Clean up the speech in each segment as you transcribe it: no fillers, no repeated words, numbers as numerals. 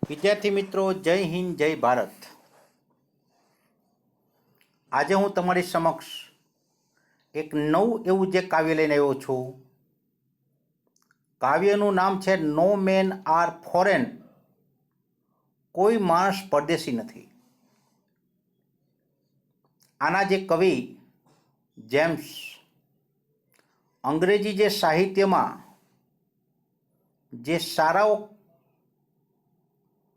વિદ્યાર્થી મિત્રો, જય હિન્દ, જય ભારત. આજે હું તમારી સમક્ષ એક નવું એવું જે કાવ્ય લઈને આવ્યો છું. કાવ્યનું નામ છે નો મેન આર ફોરેન, કોઈ માણસ પરદેશી નથી. આના જે કવિ જેમ્સ અંગ્રેજી જે સાહિત્યમાં જે સારાઓ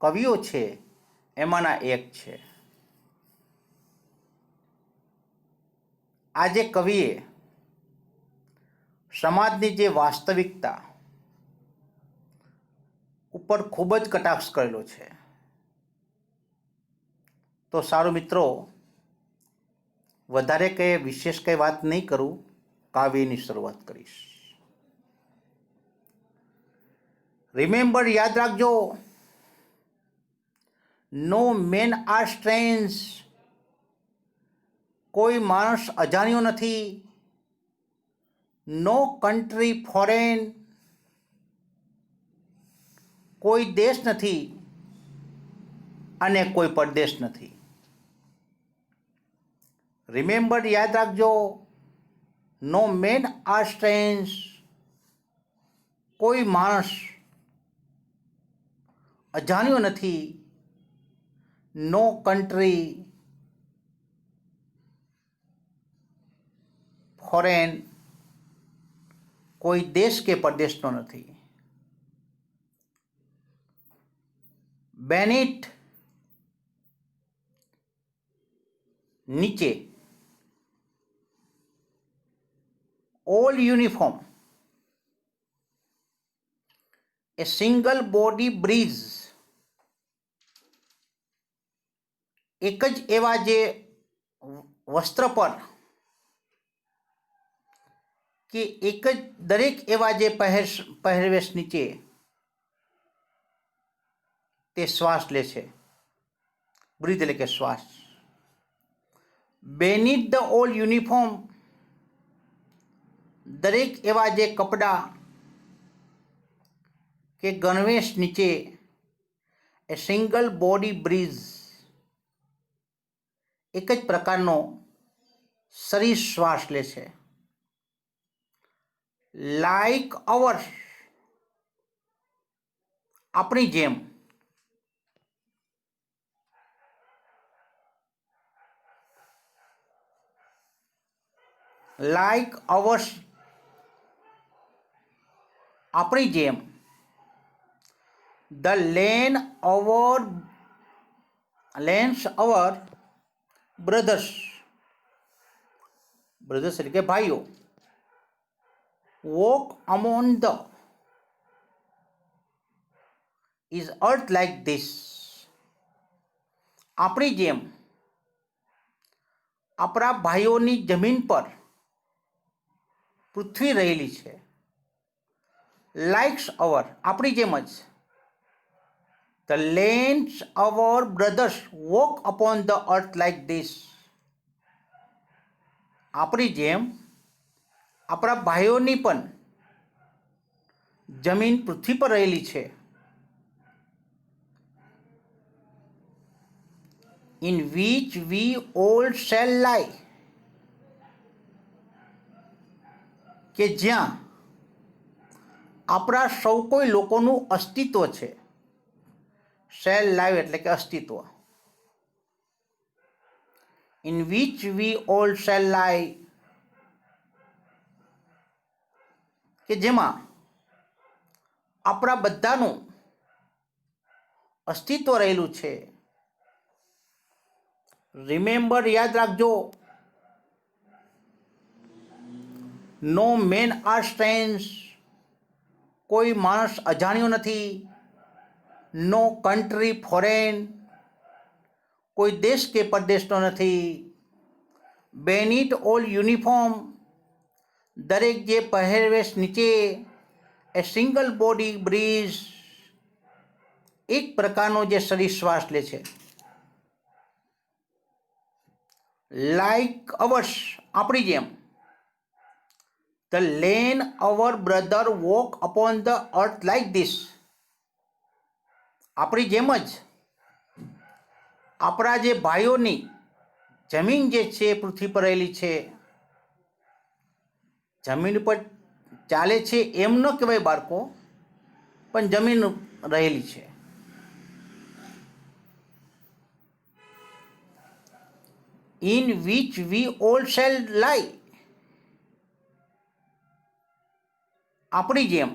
કવિઓ છે એમાંના એક છે. આ જે કવિએ સમાજની જે વાસ્તવિકતા ઉપર ખૂબ જ કટાક્ષ કરેલો છે. તો સારું મિત્રો, વધારે કંઈ વિશેષ કંઈ વાત નહીં કરું, કાવ્યની શરૂઆત કરીશ. રિમેમ્બર, યાદ રાખજો, નો મેન આર સ્ટ્રેન્જ, કોઈ માણસ અજાણ્યો નથી. નો કન્ટ્રી ફોરેન, કોઈ દેશ નથી અને કોઈ પરદેશ નથી. રિમેમ્બર, યાદ રાખજો, નો મેન આર સ્ટ્રેન્જ, કોઈ માણસ અજાણ્યો નથી. નો કન્ટ્રી ફોરેન, કોઈ દેશ કે પરદેશનો નથી. બેનિટ નીચે, ઓલ યુનિફોર્મ, એ સિંગલ બોડી બ્રીઝ, એક જ એવા જે વસ્ત્ર પર કે એક જ દરેક એવા જે પહેરવેશ નીચે તે શ્વાસ લે છે. બ્રીથ એટલે કે શ્વાસ. બેનીથ ધ ઓલ યુનિફોર્મ, દરેક એવા જે કપડાં કે ગણવેશ નીચે એ સિંગલ બોડી બ્રીઝ, એક જ પ્રકારનો શરીર શ્વાસ લે છે. લાઈક અવર, આપણી જેમ. લાઈક અવર્સ, આપણી જેમ. The lands our brothers, brothers એટલે કે ભાઈઓ. Walk among the is earth like this, આપણી જેમ આપણા ભાઈઓની જમીન પર પૃથ્વી રહેલી છે. લાઇક્સ અવર, આપણી જેમ જ. The lands our brothers walk upon the earth like this, આપણી જેમ આપણા ભાઈઓની પણ જમીન પૃથ્વી પર રહેલી છે. In which we all shall lie, કે જ્યાં આપણા સૌ કોઈ લોકોનું અસ્તિત્વ છે. શેલ લાઈવ એટલે કે અસ્તિત્વ. In which we all shall lie, કે જેમાં આપણા બધાનું અસ્તિત્વ રહેલું છે. રિમેમ્બર, યાદ રાખજો, નો મેન આર સ્ટ્રેન્જ, કોઈ માણસ અજાણ્યો નથી. નો કન્ટ્રી ફોરેન, કોઈ દેશ કે પરદેશનો નથી. બેનીથ ઓલ યુનિફોર્મ, દરેક જે પહેરવેશ નીચે એ સિંગલ બોડી બ્રીઝ, એક પ્રકારનો જે શરીર શ્વાસ લે છે. લાઈક અવર્સ, આપણી જેમ. The land our brother walk upon the earth like this, આપણી જેમ જ આપણા જે ભાઈઓની જમીન જે છે પૃથ્વી પર રહેલી છે, જમીન પર ચાલે છે એમ ન કહેવાય બાળકો, પણ જમીન રહેલી છે. In which we all shall lie, આપણી જેમ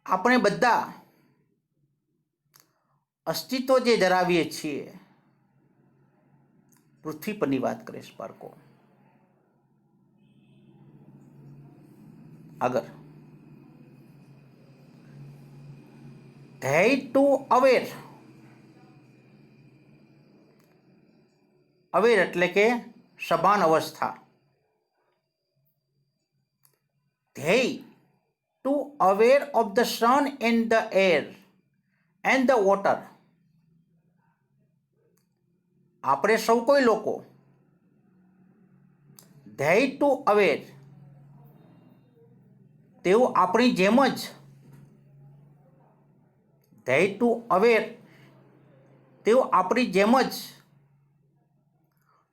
આપણે બધા અસ્તિત્વ જે ધરાવીએ છીએ, પૃથ્વી પરની વાત કરીશ બાળકો. આગળ ધેય ટુ અવેર, અવેર એટલે કે સભાન અવસ્થા. They too aware of the sun and the air and the water, આપણે સૌ કોઈ લોકો ધેય ટુ અવેર, તેઓ આપણી જેમ જ ધેય ટુ અવેર, તેઓ આપણી જેમ જ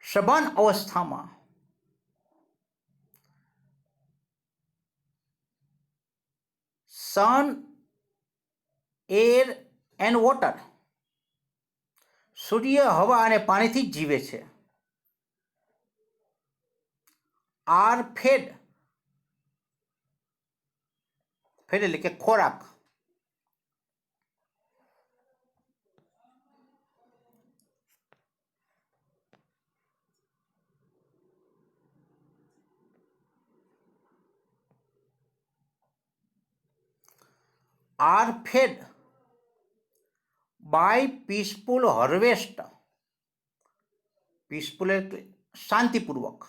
સભાન અવસ્થામાં સન, એર એન્ડ વોટર, સૂર્ય, હવા અને પાણીથી જ જીવે છે. આર ફેડ, ફેડ એટલે કે ખોરાક. Are fed by peaceful harvest, peaceful એટલે શાંતિપૂર્વક,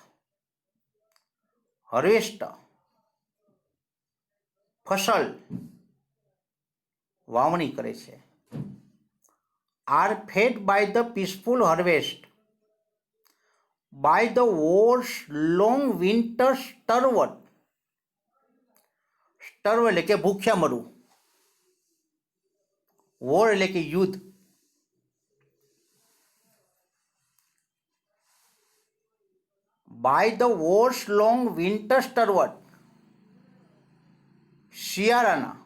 હાર્વેસ્ટ ફસલ વાવણી કરે છે. Are fed by the peaceful harvest by the wars long winter starved, starve એટલે કે ભૂખ્યા મરવું, વોર એટલે કે યુદ્ધ. By the wars long winter starved, શિયાળાના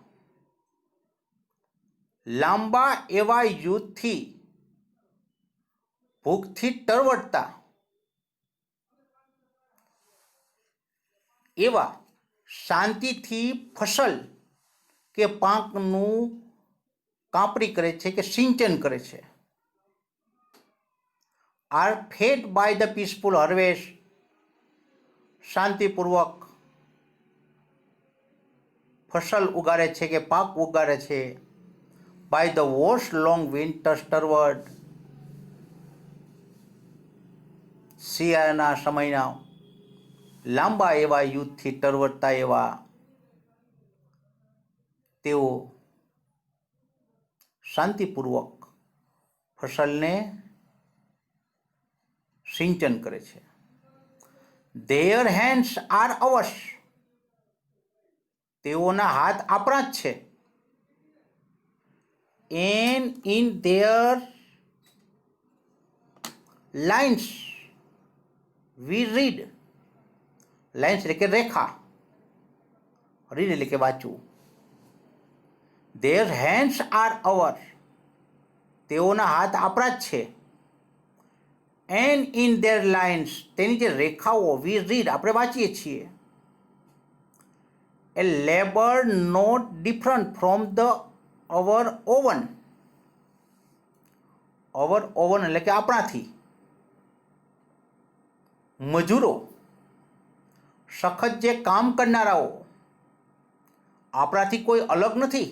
લાંબા એવા યુદ્ધથી, ભૂખથી ટરવડતા એવા શાંતિથી ફસલ કે પાકનું કાપણી કરે છે કે સિંચન કરે છે. Are fed by the peaceful harvest, શાંતિપૂર્વક ફસલ ઉગાડે છે કે પાક ઉગાડે છે. By the wars long winter starved, શિયાળાના સમયના લાંબા એવા યુદ્ધથી ટરવડતા એવા તેઓ શાંતિપૂર્વક ફસલને સિંચન કરે છે. ધેયર હેન્ડ્સ આર અવર્સ, તેઓના હાથ આપણા જ છે. And in their lines we read, lines એટલે કે રેખા, રીડ એટલે કે વાંચવું. ધેર હેન્ડ્સ આર અવર, તેઓના હાથ આપણા જ છે. એન્ડ ઇન ધેર લાઇન્સ, તેની જે રેખાઓ, વી રીડ આપણે વાંચીએ છીએ. A labour not different from the our own, our own એટલે કે આપણાથી. મજૂરો, સખત જે કામ કરનારાઓ આપણાથી કોઈ અલગ નથી,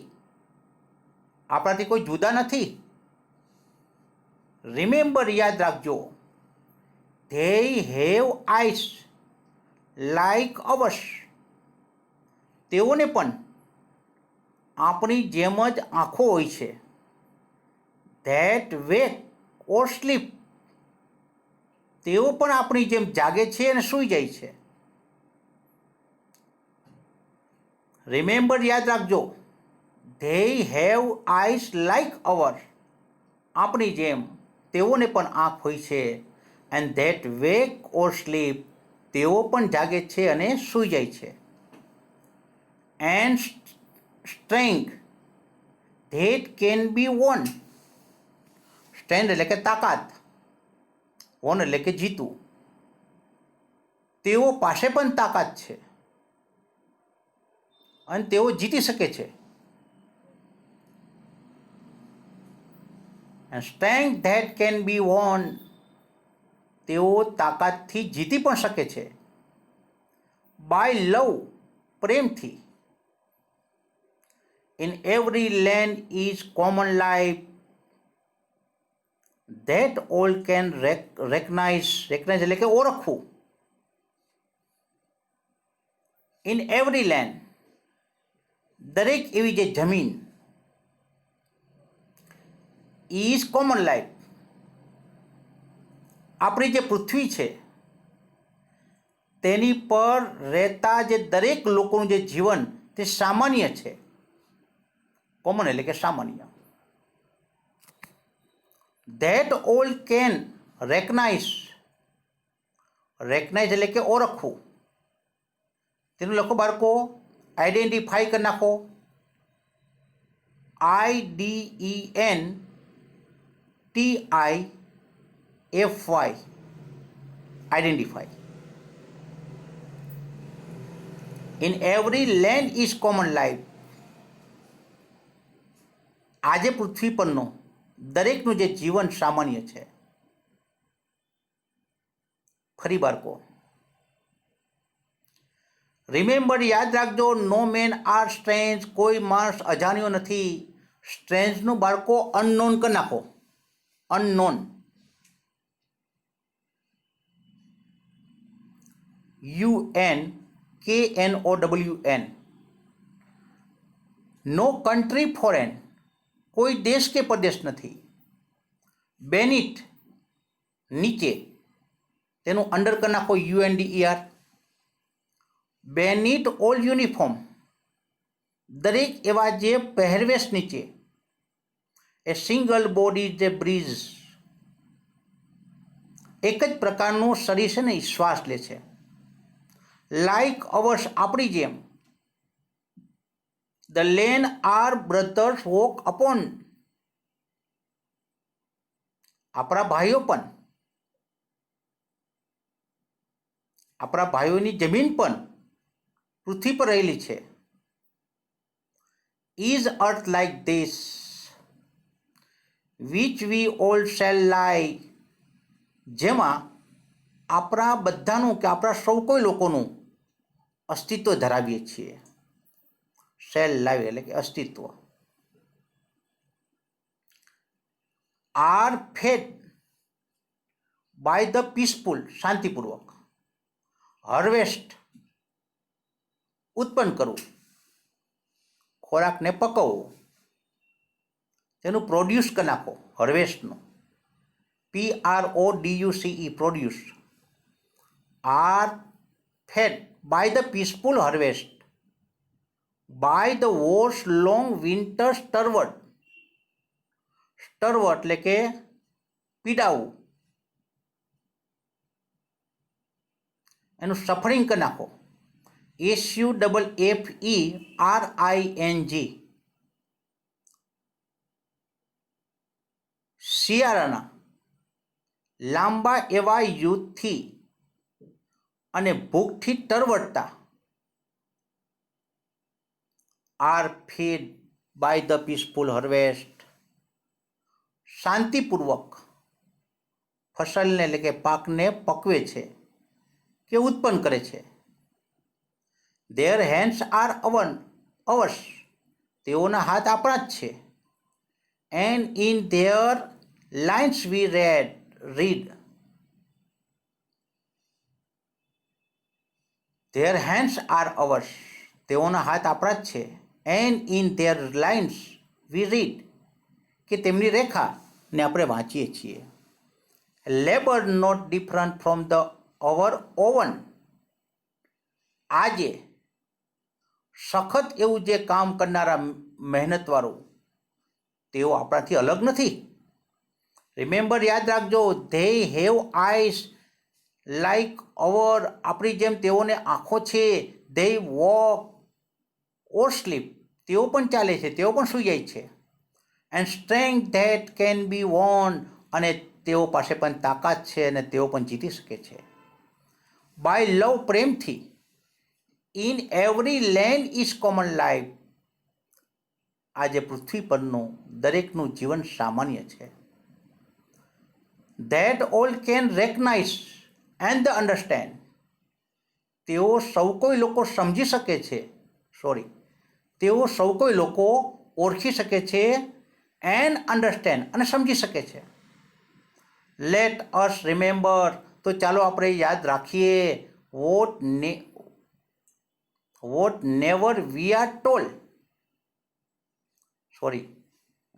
આપણાથી કોઈ જુદા નથી. રિમેમ્બર, યાદ રાખજો, they have eyes like ours, તેઓને પણ આપણી જેમ જ આંખો હોય છે. ધેટ વેક ઓર સ્લીપ, તેઓ પણ આપણી જેમ જાગે છે અને સૂઈ જાય છે. રિમેમ્બર, યાદ રાખજો, they have eyes like our, આપણી જેમ તેઓને પણ આંખ હોય છે. And that wake or sleep, તેઓ પણ જાગે છે અને સૂઈ જાય છે. And strength that can be won, strength એટલે કે તાકાત, વોન એટલે કે જીતવું. તેઓ પાસે પણ તાકાત છે અને તેઓ જીતી શકે છે. And strength that can be won, તેઓ તાકાતથી જીતી પણ શકે છે. બાય લવ, પ્રેમથી. In every land is common life that all can recognise, recognise એટલે કે ઓળખવું. ઇન એવરી લેન્ડ, દરેક એવી જે જમીન, ઇઝ કોમન લાઈફ, આપણી જે પૃથ્વી છે તેની પર રહેતા જે દરેક લોકોનું જે જીવન તે સામાન્ય છે. કોમન એટલે કે સામાન્ય. That all can recognise, recognise એટલે કે ઓળખવું. તેનું લખો બાળકો, આઈડેન્ટિફાઈ કરી નાખો. IDENTIFY, identify. In every land is common life, આજે પૃથ્વી પરનું દરેકનું જે જીવન સામાન્ય છે. ફરી બાળકો, રિમેમ્બર, યાદ રાખજો, નો મેન આર સ્ટ્રેન્જ, કોઈ માણસ અજાણ્યો નથી. સ્ટ્રેન્જનું બાળકો અનનોન કરી નાખો. Unknown, UNKNOWN. નો કન્ટ્રી ફોરેન, કોઈ દેશ કે પ્રદેશ નથી. બેનિટ, નીચે, તેનું અંડર કરી નાખો UNDER. બેનિટ ઓલ યુનિફોર્મ, દરેક એવા જે પહેરવેશ નીચે. એ સિંગલ બોડી જે બ્રીઝ, એક જ પ્રકારનું શરીર છે ને એ શ્વાસ લે છે. લાઈક અવર્સ, આપણી જેમ. The land our brothers walk upon, આપણા ભાઈઓ પણ, આપણા ભાઈઓની જમીન પણ પૃથ્વી પર રહેલી છે. Is earth like this which we all shall lie, જેમાં આપણા બધાનું કે આપણા સૌ કોઈ લોકોનું અસ્તિત્વ ધરાવીએ છીએ. શેલ લાઈવ એટલે કે અસ્તિત્વ. Are fed by the peaceful, શાંતિપૂર્વક. હાર્વેસ્ટ, ઉત્પન્ન કરવું, ખોરાકને પકવવું. તેનું પ્રોડ્યુસ કરી નાખો, હાર્વેસ્ટનું. PRODUCE, produce. Are fed by the peaceful harvest by the wars long winter starved. Starve એટલે કે પીડાવું, એનું સફરિંગ કરી નાખો. SUFFERING. શિયાળાના લાંબા એવા યુદ્ધથી અને ભૂખથી તરવડતા. Are fed by the peaceful harvest, શાંતિપૂર્વક ફસલને એટલે કે પાકને પકવે છે કે ઉત્પન્ન કરે છે. ધેર હેન્ડ્સ આર અવર્સ, તેઓના હાથ આપણા જ છે. And in their lines we read. Their hands are ours, તેઓના હાથ આપણા જ છે. And in their lines we read, કે તેમની રેખા ને આપણે વાંચીએ છીએ. Labour not different from the our own, આજે સખત એવું જે કામ કરનારા મહેનતવાળું તેઓ આપણાથી અલગ નથી. રિમેમ્બર, યાદ રાખજો, they have eyes like our, આપણી જેમ તેઓને આંખો છે. ધે વોક ઓર સ્લીપ, તેઓ પણ ચાલે છે, તેઓ પણ સૂઈ જાય છે. And strength that can be won, અને તેઓ પાસે પણ તાકાત છે અને તેઓ પણ જીતી શકે છે. બાય લવ, પ્રેમથી. In every land is common life, આજે પૃથ્વી પરનું દરેકનું જીવન સામાન્ય છે. That all can recognise and understand, તેઓ સૌ કોઈ લોકો સમજી શકે છે. તેઓ સૌ કોઈ લોકો ઓળખી શકે છે. એન્ડ અન્ડરસ્ટેન્ડ, અને સમજી શકે છે. લેટ અસ રિમેમ્બર, તો ચાલો આપણે યાદ રાખીએ. What never we are told,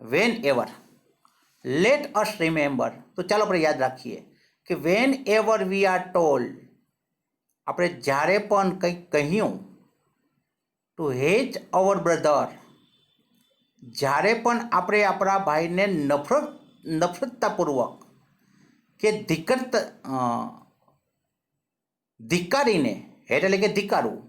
whenever. Let us remember, તો ચાલો આપણે યાદ રાખીએ કે whenever we are told, આપણે જ્યારે પણ કંઈક કહ્યું, ટુ હેટ અવર બ્રધર, જ્યારે પણ આપણે આપણા ભાઈને નફરતતાપૂર્વક કે ધિક્કારીને, હેટ એટલે કે ધિક્કારવું.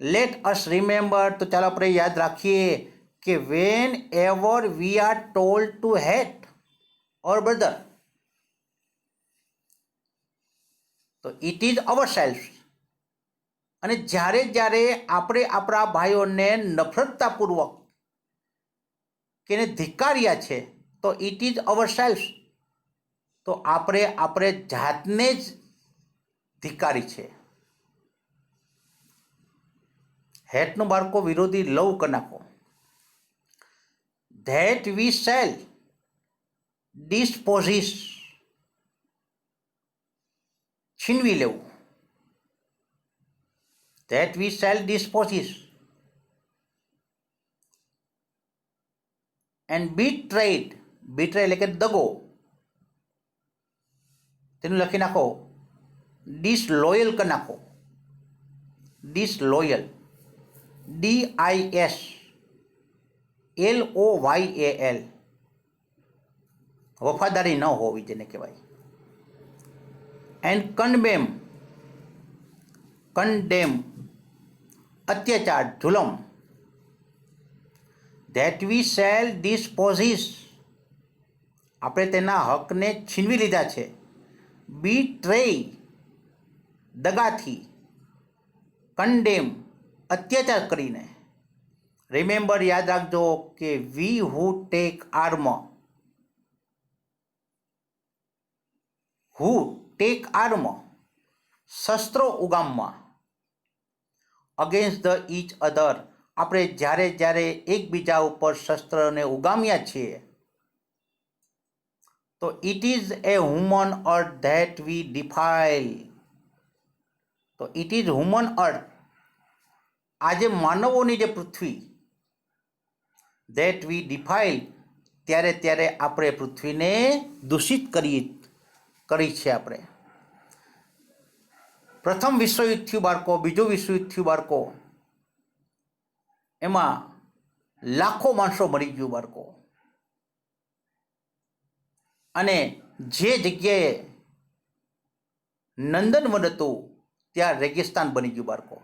લેટ અસ રિમેમ્બર, તો ચાલો આપણે યાદ રાખીએ કે whenever we are told to hate our brother, તો ઇટ ઇઝ અવર સેલ્ફ, અને જ્યારે જ્યારે આપણે આપણા ભાઈઓને નફરતતાપૂર્વક કે એને ધિક્કાર્યા છે, તો ઇટ ઇઝ અવર સેલ્ફ, તો આપણે જાતને જ ધિક્કારી છે. હેટનું બાળકો વિરોધી લવ કરી નાખો. ધેટ વી શેલ ડિસ્પોઝિસ, છીનવી લેવું. That we shall dispossess. And betrayed, betray એટલે કે દગો, તેનું લખી નાખો ડિસલોયલ કરી નાખો. ડિસલોયલ, DISLOYAL, વફાદારી ન હોવી જેને કહેવાય. એન્ડ કન્ડેમ, અત્યાચાર, જુલમ. ધેટ વી શેલ ડિસ્પોઝિસ, આપણે તેના હકને છીનવી લીધા છે. બીટ્રેય, દગાથી. કન્ડેમ, અત્યાચાર કરીને. રિમેમ્બર, યાદ રાખજો કે વી હુ ટેક આર્મ, શસ્ત્રો ઉગામમાં. અગેન્સ્ટ ધ ઈચ અધર, આપણે જ્યારે જ્યારે એકબીજા ઉપર શસ્ત્રને ઉગામ્યા છીએ, તો it is a human earth that we defile, તો ઇટ ઇઝ હ્યુમન અર્થ, આજે માનવોની જે પૃથ્વી, ધેટ વી ડિફાઇલ, ત્યારે આપણે પૃથ્વીને દૂષિત કરી છે. આપણે પ્રથમ વિશ્વયુદ્ધ થયું બાળકો, બીજું વિશ્વયુદ્ધ થયું બાળકો, એમાં લાખો માણસો મરી ગયું બાળકો. અને જે જગ્યાએ નંદનવન હતું ત્યાં રેગિસ્તાન બની ગયું બાળકો.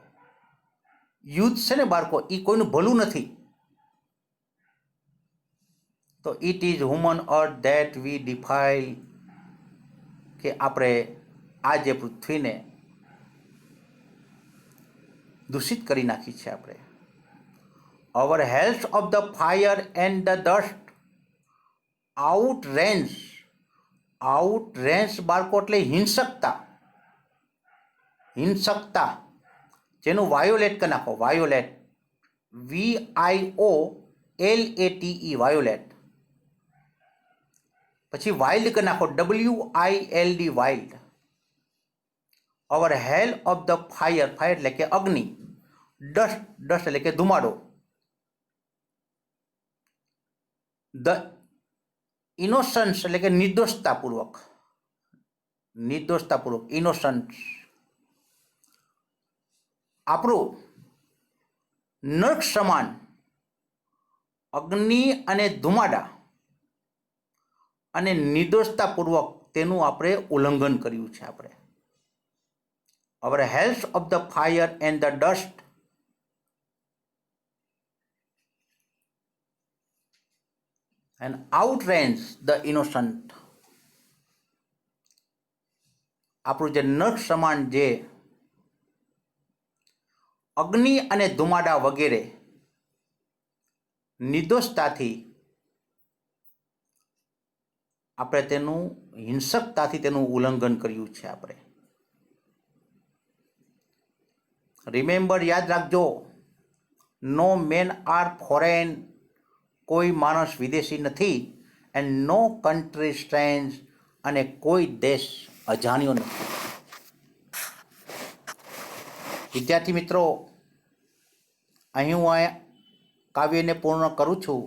યુદ્ધ છે ને બાળકો, એ કોઈનું ભલું નથી. તો it is human earth that we defile, કે આપણે આ જે પૃથ્વીને દૂષિત કરી નાખી છે આપણે. Our health of the fire and the dust outrage બાળકો એટલે હિંસકતા, જેનું વાયોલેટ કરી નાખો. Violate, VIOLATE, violate. પછી વાઇલ્ડ કરી નાખો, WILD, wild. Our hell of the fire એટલે કે અગ્નિ. ડસ્ટ એટલે કે ધુમાડો. ધ ઇનોસન્સ એટલે કે નિર્દોષતાપૂર્વક, ઇનોસન્સ. આપણું નર્ક સમાન અગ્નિ અને ધુમાડા અને નિર્દોષતાપૂર્વક તેનું આપણે ઉલ્લંઘન કર્યું છે. આપણે our helps of the fire and the dust and outrange the innocent. આપણું જે નર્ક સમાન જે અગ્નિ અને ધુમાડા વગેરે નિર્દોષતાથી આપણે તેનું હિંસકતાથી તેનું ઉલ્લંઘન કર્યું છે. આપણે રિમેમ્બર, યાદ રાખજો, નો મેન આર ફોરેન, કોઈ માણસ વિદેશી નથી, એન્ડ નો કન્ટ્રી સ્ટ્રેન્જ, અને કોઈ દેશ અજાણ્યો નથી. વિદ્યાર્થી મિત્રો, અહીં હું આ કાવ્યને પૂર્ણ કરું છું.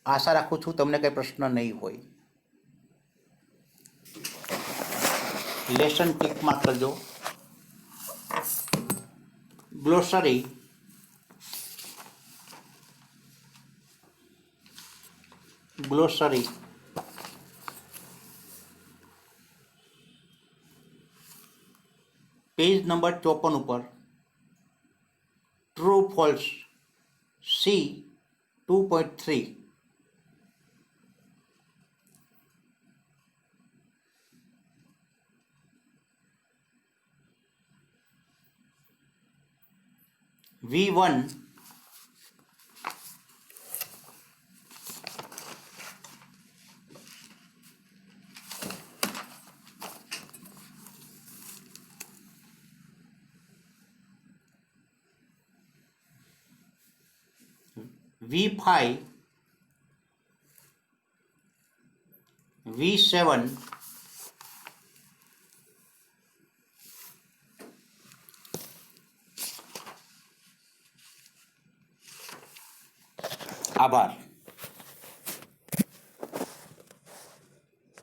આશા રાખું છું તમને કંઈ પ્રશ્ન નહીં હોય. લેસન ટીક માર્ક કરજો. ગ્લોસરી પેજ નંબર 54 ઉપર true false C 2.3 V1 V5 V7 આભાર.